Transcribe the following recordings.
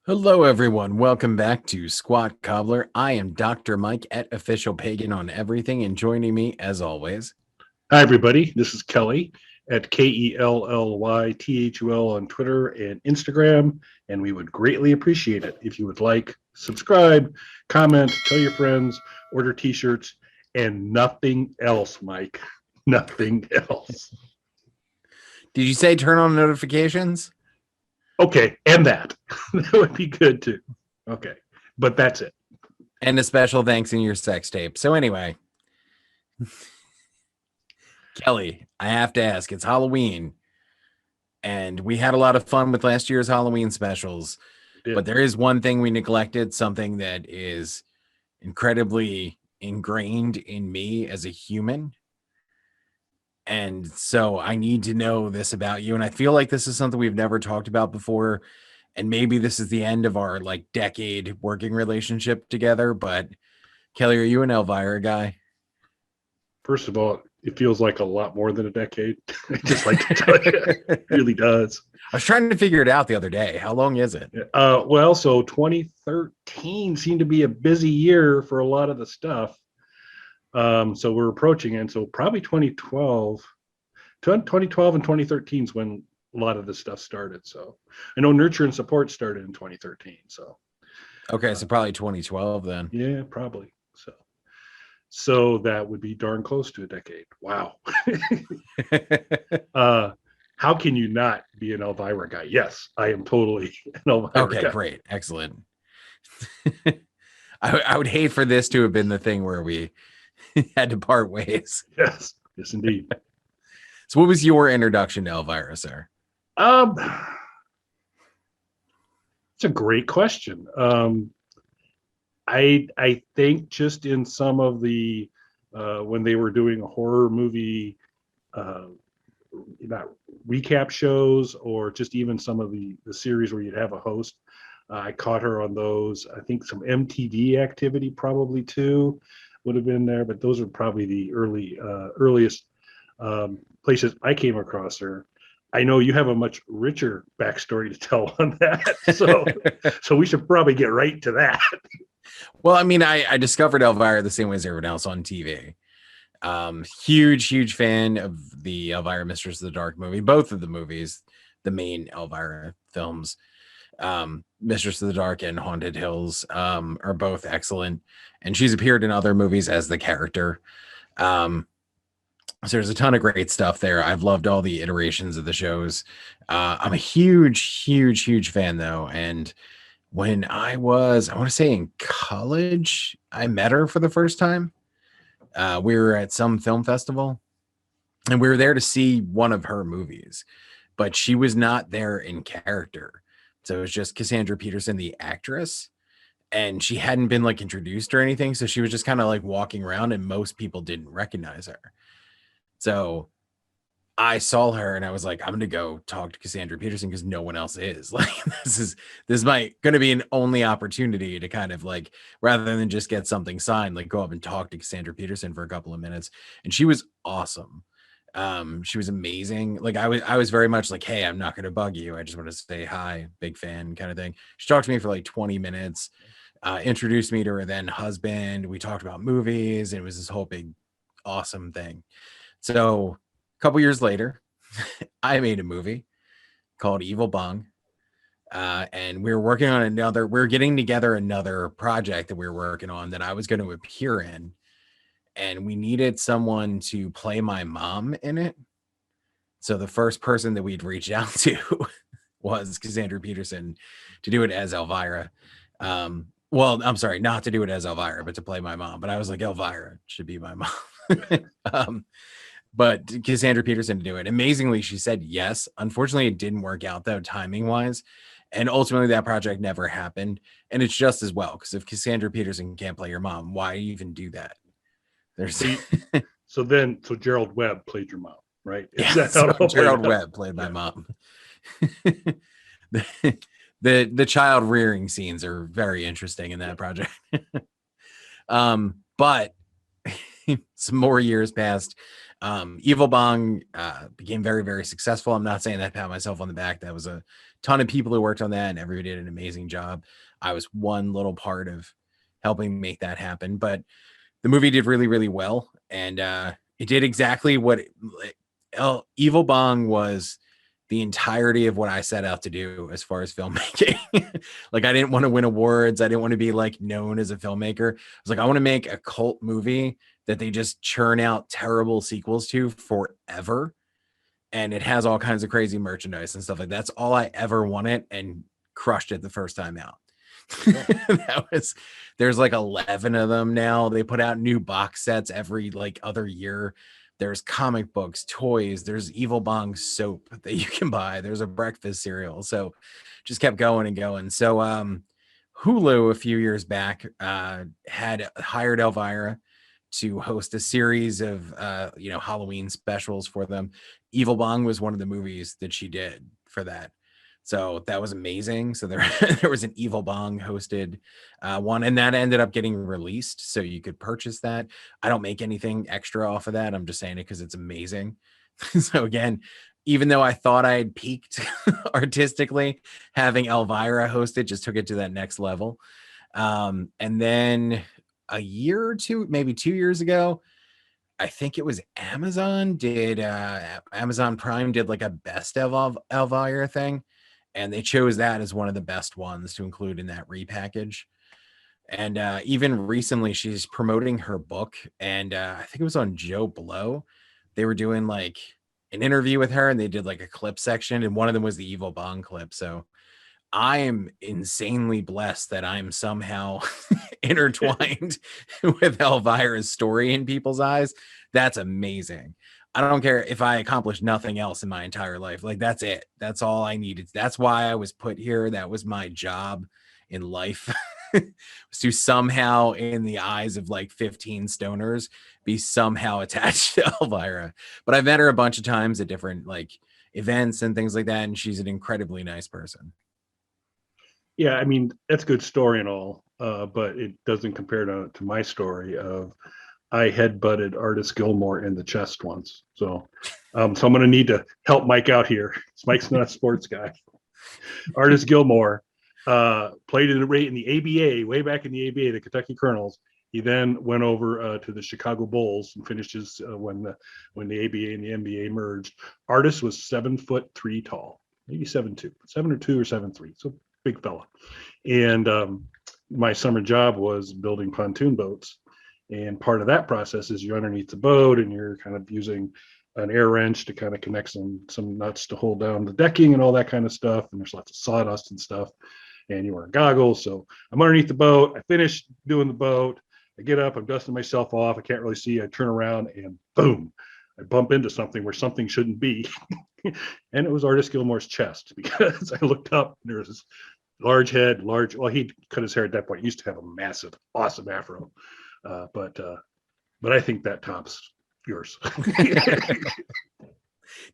Hello, everyone. Welcome back to Squat Cobbler. I am Dr. Mike at Official Pagan on everything, and joining me, as always. Hi, everybody. This is Kelly at KELLYTHUL on Twitter and Instagram, and we would greatly appreciate it if you would like, subscribe, comment, tell your friends, order T-shirts, and nothing else, Mike. Nothing else. Did you say turn on notifications? Okay, and that. That would be good too. Okay, but that's it. And a special thanks in your sex tape. So anyway, Kelly, I have to ask, it's Halloween, and we had a lot of fun with last year's Halloween specials, but there is one thing we neglected, something that is incredibly ingrained in me as a human. And so I need to know this about you. And I feel like this is something we've never talked about before. And maybe this is the end of our decade working relationship together. But Kelly, are you an Elvira guy? First of all, it feels like a lot more than a decade. I just like to tell you, it really does. I was trying to figure it out the other day. How long is it? So 2013 seemed to be a busy year for a lot of the stuff. So we're approaching it. So probably 2012 and 2013 is when a lot of this stuff started. So I know Nurture and Support started in 2013. So okay, so probably 2012 then. Yeah, probably. So that would be darn close to a decade. Wow. How can you not be an Elvira guy? Yes, I am totally an Elvira guy. Okay, great. Excellent. I would hate for this to have been the thing where we had to part ways. Yes, indeed. So what was your introduction to Elvira, sir? It's a great question. I think just in some of the when they were doing a horror movie not recap shows, or just even some of the series where you'd have a host, I caught her on those. I think some MTV activity probably too would have been there, but those are probably the earliest places I came across her. I know you have a much richer backstory to tell on that, so we should probably get right to that. Well, I mean, I discovered Elvira the same way as everyone else on TV. Huge fan of the Elvira Mistress of the Dark movie, both of the movies, the main Elvira films, Mistress of the Dark and Haunted Hills, are both excellent, and she's appeared in other movies as the character. So there's a ton of great stuff there. I've loved all the iterations of the shows. I'm a huge fan though, and when I want to say in college, I met her for the first time. We were at some film festival, and we were there to see one of her movies, but she was not there in character. So it was just Cassandra Peterson, the actress, and she hadn't been introduced or anything. So she was just kind of walking around, and most people didn't recognize her. So I saw her and I was like, I'm going to go talk to Cassandra Peterson because no one else is. This might going to be an only opportunity to kind of rather than just get something signed, go up and talk to Cassandra Peterson for a couple of minutes. And she was awesome. She was amazing. I was very much hey, I'm not going to bug you. I just want to say hi, big fan kind of thing. She talked to me for 20 minutes, introduced me to her then husband. We talked about movies, and it was this whole big, awesome thing. So a couple years later, I made a movie called Evil Bong. And we were working on we were getting together another project that we were working on that I was going to appear in. And we needed someone to play my mom in it. So the first person that we'd reached out to was Cassandra Peterson to do it as Elvira. Well, I'm sorry, not to do it as Elvira, but to play my mom. But I was like, Elvira should be my mom. But Cassandra Peterson to do it. Amazingly, she said yes. Unfortunately, it didn't work out though, timing wise. And ultimately that project never happened. And it's just as well, because if Cassandra Peterson can't play your mom, why even do that? So Gerald Webb played your mom, right? Yeah, so Gerald Webb played my mom. The child rearing scenes are very interesting in that project. But some more years passed. Evil Bong became very successful. I'm not saying that, pat myself on the back. That was a ton of people who worked on that, and everybody did an amazing job. I was one little part of helping make that happen, but the movie did really, really well, and it did exactly what Evil Bong was. The entirety of what I set out to do as far as filmmaking. Like, I didn't want to win awards. I didn't want to be like known as a filmmaker. I was like, I want to make a cult movie that they just churn out terrible sequels to forever. And it has all kinds of crazy merchandise and stuff like that. That's all I ever wanted, and crushed it the first time out. There's like 11 of them now. They put out new box sets every like other year. There's comic books, toys, there's Evil Bong soap that you can buy, there's a breakfast cereal. So just kept going and going. So Hulu a few years back had hired Elvira to host a series of Halloween specials for them. Evil Bong was one of the movies that she did for that. So that was amazing. So there, there was an Evil Bong hosted one, and that ended up getting released. So you could purchase that. I don't make anything extra off of that. I'm just saying it because it's amazing. So again, even though I thought I had peaked artistically, having Elvira host it just took it to that next level. And then a year or two, maybe 2 years ago, I think it was Amazon Prime did like a best of Elvira thing. And they chose that as one of the best ones to include in that repackage. And even recently, she's promoting her book. And I think it was on Joe Blow. They were doing like an interview with her, and they did like a clip section. And one of them was the Evil Bong clip. So I am insanely blessed that I'm somehow intertwined with Elvira's story in people's eyes. That's amazing. I don't care if I accomplish nothing else in my entire life. Like, that's it. That's all I needed. That's why I was put here. That was my job in life. Was to somehow, in the eyes of like 15 stoners, be somehow attached to Elvira. But I've met her a bunch of times at different like events and things like that, and she's an incredibly nice person. Yeah, I mean, that's a good story and all, but it doesn't compare to my story of I headbutted Artis Gilmore in the chest once. So I'm going to need to help Mike out here. Mike's not a sports guy. Artis Gilmore played in the ABA, way back in the ABA, the Kentucky Colonels. He then went over to the Chicago Bulls and finished his when the ABA and the NBA merged. Artis was 7'3" tall, maybe 7'2", 7 or 2 or 7'3", so big fella. And my summer job was building pontoon boats. And part of that process is you're underneath the boat and you're kind of using an air wrench to kind of connect some nuts to hold down the decking and all that kind of stuff. And there's lots of sawdust and stuff. And you wear goggles. So I'm underneath the boat. I finish doing the boat. I get up. I'm dusting myself off. I can't really see. I turn around and boom, I bump into something where something shouldn't be. And it was Artis Gilmore's chest, because I looked up and there was this large head, well, he cut his hair at that point. He used to have a massive, awesome afro. But I think that tops yours.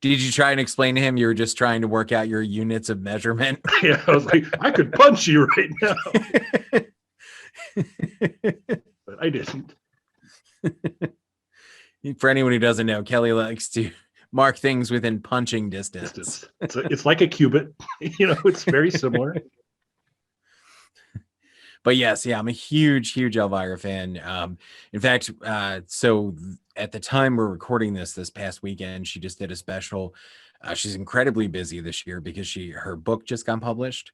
Did you try and explain to him you were just trying to work out your units of measurement? Yeah, I was like, I could punch you right now. But I didn't. For anyone who doesn't know, Kelly likes to mark things within punching distance. It's like a cubit. It's very similar. But yes, yeah, I'm a huge Elvira fan. In fact, so at the time we're recording this past weekend, she just did a special. She's incredibly busy this year because her book just got published.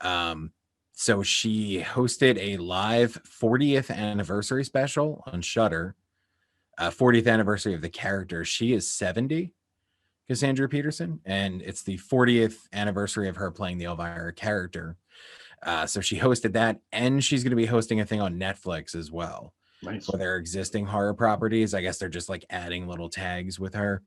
So she hosted a live 40th anniversary special on Shudder. 40th anniversary of the character. She is 70, Cassandra Peterson, and it's the 40th anniversary of her playing the Elvira character. So she hosted that, and she's going to be hosting a thing on Netflix as well. Nice. For their existing horror properties. I guess they're just like adding little tags with her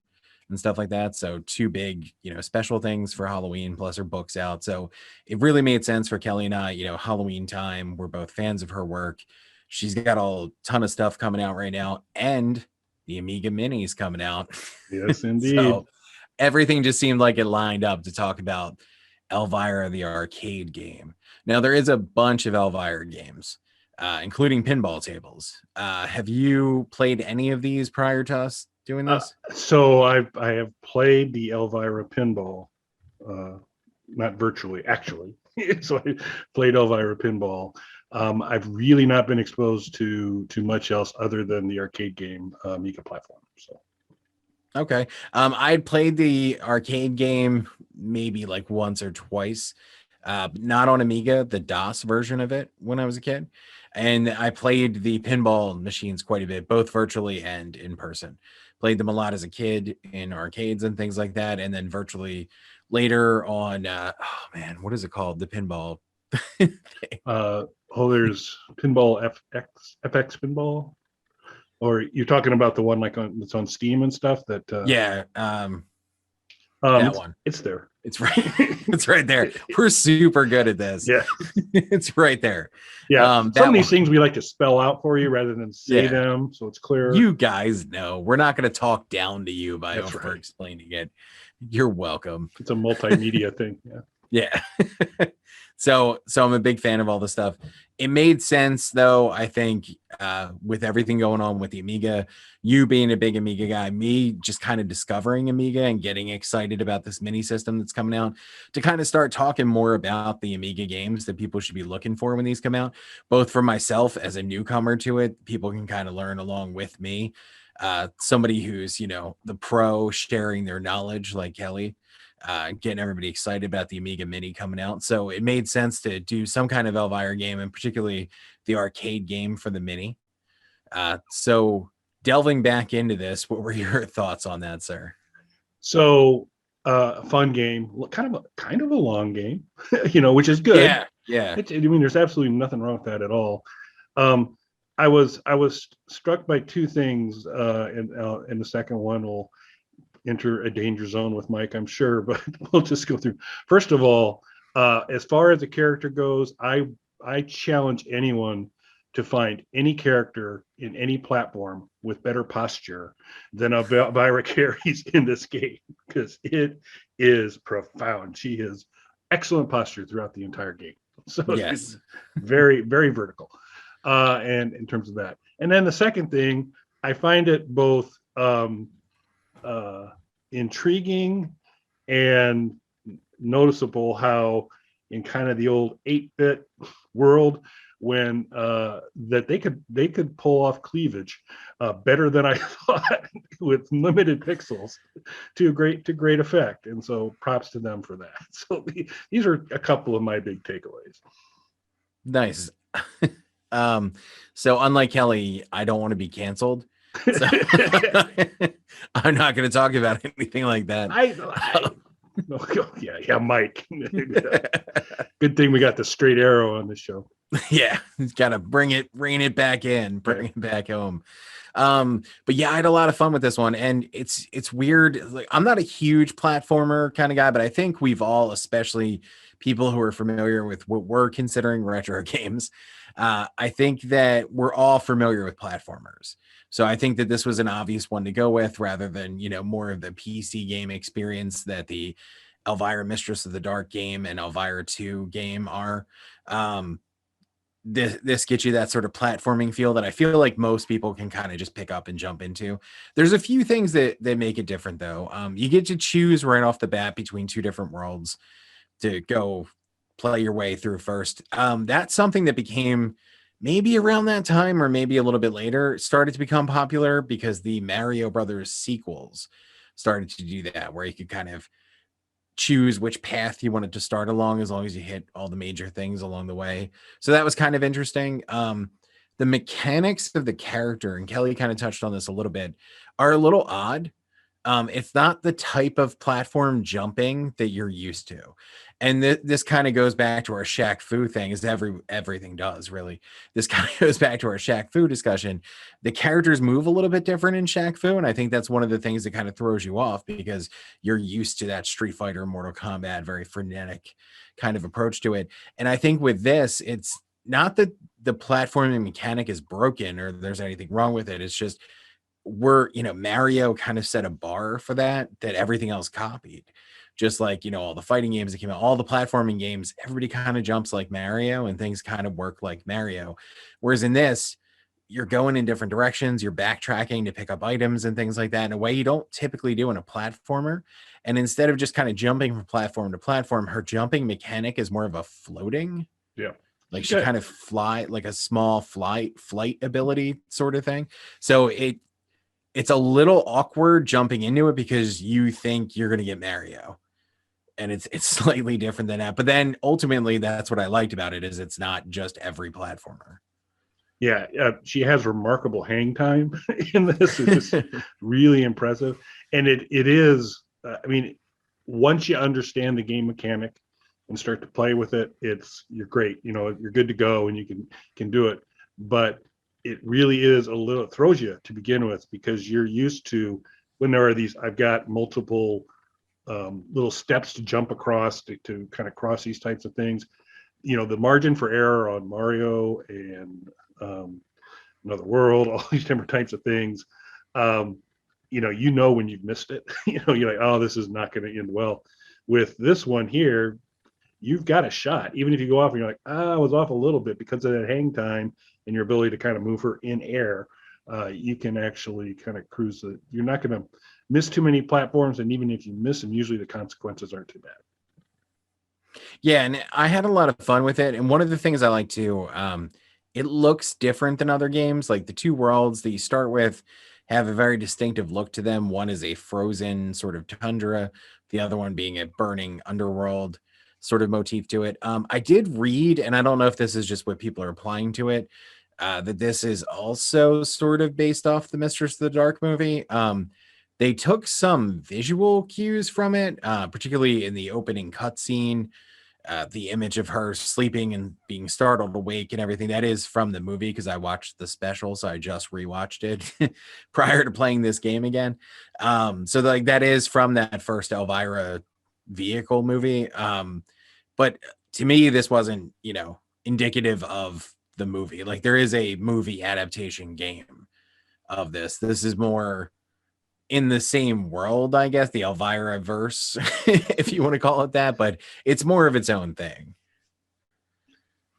and stuff like that. So two big, special things for Halloween, plus her books out. So it really made sense for Kelly and I, Halloween time. We're both fans of her work. She's got a ton of stuff coming out right now, and the Amiga Minis coming out. Yes, indeed. So everything just seemed like it lined up to talk about Elvira, the arcade game. Now, there is a bunch of Elvira games, including pinball tables. Have you played any of these prior to us doing this? So I have played the Elvira pinball not virtually, actually. So I played Elvira pinball. I've really not been exposed to much else other than the arcade game Amiga platform. So Okay. I played the arcade game maybe like once or twice, not on Amiga, the DOS version of it when I was a kid. And I played the pinball machines quite a bit, both virtually and in person. Played them a lot as a kid in arcades and things like that. And then virtually later on, oh man, what is it called? The pinball. there's pinball FX pinball, or you're talking about the one like that's on Steam and stuff that Yeah. That one. it's there. It's right. It's right there. We're super good at this. Yeah. It's right there. Yeah. Some of these things we like to spell out for you rather than say Yeah. them, so it's clear. You guys know we're not going to talk down to you by That's over right. explaining it. You're welcome. It's a multimedia thing. Yeah. Yeah. So I'm a big fan of all the stuff. It made sense though, I think, with everything going on with the Amiga, you being a big Amiga guy, me just kind of discovering Amiga and getting excited about this mini system that's coming out, to kind of start talking more about the Amiga games that people should be looking for when these come out, both for myself as a newcomer to it. People can kind of learn along with me. Somebody who's, the pro, sharing their knowledge like Kelly, getting everybody excited about the Amiga Mini coming out. So it made sense to do some kind of Elvira game, and particularly the arcade game for the Mini. So delving back into this, what were your thoughts on that, sir? So a fun game, kind of a long game, which is good. Yeah. I mean, there's absolutely nothing wrong with that at all. I was struck by two things, and the second one will enter a danger zone with Mike, I'm sure, but we'll just go through. First of all, as far as the character goes, I challenge anyone to find any character in any platform with better posture than Elvira carries in this game, because it is profound. She has excellent posture throughout the entire game. So Yes. It's very, very vertical. And in terms of that. And then the second thing, I find it both intriguing and noticeable how in kind of the old 8-bit world, when that they could pull off cleavage better than I thought with limited pixels to great effect. And so props to them for that. So these are a couple of my big takeaways. Nice. So unlike Kelly, I don't want to be canceled. So I'm not going to talk about anything like that. Yeah, Mike. Good thing we got the straight arrow on the show. Yeah, he's got to bring it back in, bring it back home. But yeah, I had a lot of fun with this one, and it's weird. Like, I'm not a huge platformer kind of guy, but I think we've all, especially people who are familiar with what we're considering retro games, I think that we're all familiar with platformers. So I think that this was an obvious one to go with, rather than, more of the PC game experience that the Elvira Mistress of the Dark game and Elvira 2 game are. This gets you that sort of platforming feel that I feel like most people can kind of just pick up and jump into. There's a few things that make it different though. You get to choose right off the bat between two different worlds to go play your way through first. That's something that became, maybe around that time or maybe a little bit later, started to become popular because the Mario Brothers sequels started to do that, where you could kind of choose which path you wanted to start along, as long as you hit all the major things along the way. So that was kind of interesting. The mechanics of the character, and Kelly kind of touched on this a little bit, are a little odd. It's not the type of platform jumping that you're used to. And this kind of goes back to our Shaq Fu thing, as everything does, really. This kind of goes back to our Shaq Fu discussion. The characters move a little bit different in Shaq Fu, and I think that's one of the things that kind of throws you off, because you're used to that Street Fighter, Mortal Kombat, very frenetic kind of approach to it. And I think with this, it's not that the platforming mechanic is broken or there's anything wrong with it. It's just Mario kind of set a bar for that everything else copied. Just like, all the fighting games that came out, all the platforming games, everybody kind of jumps like Mario and things kind of work like Mario. Whereas in this, you're going in different directions, you're backtracking to pick up items and things like that in a way you don't typically do in a platformer. And instead of just kind of jumping from platform to platform, her jumping mechanic is more of a floating. Yeah. Like she kind of fly, like a small flight ability sort of thing. So it's a little awkward jumping into it because you think you're going to get Mario, and it's slightly different than that. But then ultimately, that's what I liked about it, is it's not just every platformer. Yeah, she has remarkable hang time in this. It's just really impressive, and it is. I mean, once you understand the game mechanic and start to play with it, you're great. You know, you're good to go, and you can do it. But it really is a little, it throws you to begin with, because you're used to, when there are these, I've got multiple little steps to jump across to kind of cross these types of things. You know, the margin for error on Mario and Another World, all these different types of things. You know when you've missed it. You're like, oh, this is not going to end well. With this one here, you've got a shot. Even if you go off and you're like, I was off a little bit, because of that hang time and your ability to kind of move her in air, you can actually kind of cruise it. You're not going to miss too many platforms, and even if you miss them, usually the consequences aren't too bad. Yeah, and I had a lot of fun with it. And one of the things I like too, it looks different than other games. Like the two worlds that you start with have a very distinctive look to them. One is a frozen sort of tundra, the other one being a burning underworld sort of motif to it. I did read, and I don't know if this is just what people are applying to it, that this is also sort of based off the Mistress of the Dark movie. They took some visual cues from it, particularly in the opening cutscene. The image of her sleeping and being startled awake and everything, that is from the movie, because I watched the special, so I just rewatched it prior to playing this game again. So like that is from that first Elvira vehicle movie. But to me, this wasn't, indicative of the movie. Like there is a movie adaptation game of this. This is more in the same world, I guess, the Elvira verse, if you want to call it that, but it's more of its own thing.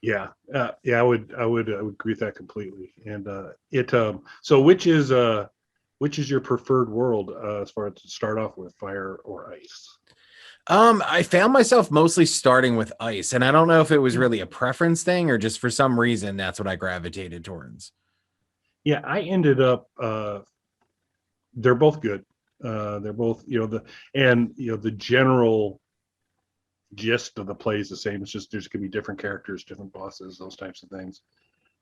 Yeah, I would agree with that completely. And so which is your preferred world as far as to start off with, fire or ice? I found myself mostly starting with ice, and I don't know if it was really a preference thing or just for some reason that's what I gravitated towards. Yeah, I ended up they're both good. They're both, the general gist of the play is the same. It's just there's going to be different characters, different bosses, those types of things.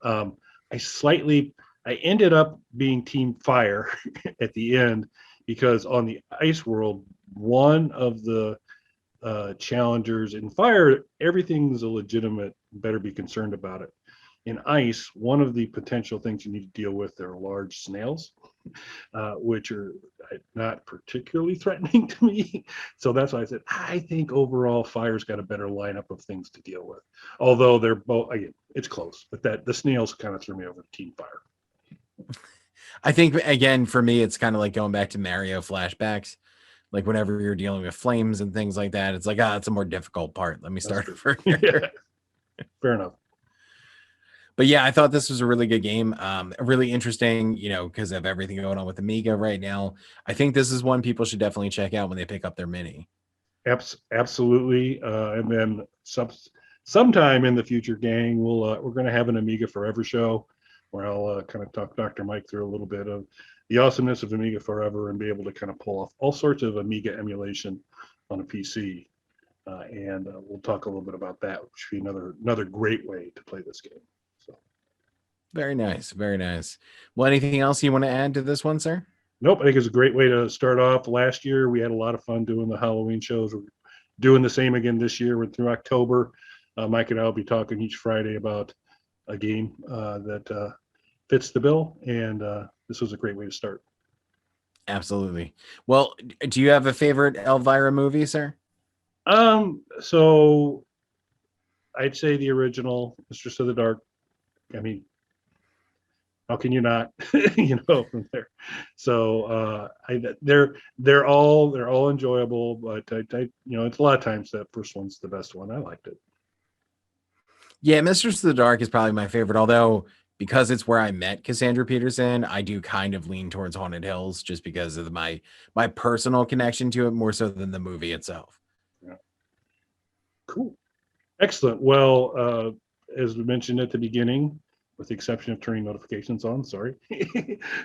Um, I ended up being Team Fire at the end, because on the ice world, one of the challengers in fire, everything's a legitimate, better be concerned about it. In ice, one of the potential things you need to deal with are large snails, which are not particularly threatening to me. So that's why I said, I think overall fire's got a better lineup of things to deal with. Although they're both, again, it's close, but that the snails kind of threw me over to Team Fire. I think, again, for me, it's kind of like going back to Mario flashbacks. Like whenever you're dealing with flames and things like that, it's like, it's a more difficult part. Let me start over here. Yeah. Fair enough. But yeah, I thought this was a really good game. Really interesting, because of everything going on with Amiga right now. I think this is one people should definitely check out when they pick up their Mini. Absolutely. And then sometime in the future, gang, we're going to have an Amiga Forever show where I'll kind of talk Dr. Mike through a little bit of the awesomeness of Amiga Forever and be able to kind of pull off all sorts of Amiga emulation on a PC. And we'll talk a little bit about that, which would be another great way to play this game. So, very nice, very nice. Well, anything else you want to add to this one, sir? Nope, I think it's a great way to start off. Last year, we had a lot of fun doing the Halloween shows. We're doing the same again this year. We're through October. Mike and I will be talking each Friday about a game that fits the bill, and this was a great way to start. Absolutely. Well, do you have a favorite Elvira movie, sir? So I'd say the original Mistress of the Dark. I mean, how can you not? From there. So they're all enjoyable, but it's a lot of times that first one's the best one. I liked it. Yeah, Mistress of the Dark is probably my favorite, although because it's where I met Cassandra Peterson, I do kind of lean towards Haunted Hills just because of my personal connection to it more so than the movie itself. Yeah. Cool. Excellent. Well, as we mentioned at the beginning, with the exception of turning notifications on, sorry.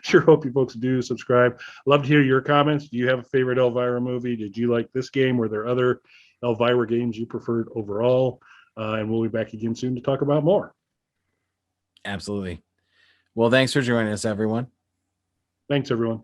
Sure hope you folks do subscribe. Love to hear your comments. Do you have a favorite Elvira movie? Did you like this game? Were there other Elvira games you preferred overall? And we'll be back again soon to talk about more. Absolutely. Well, thanks for joining us, everyone. Thanks, everyone.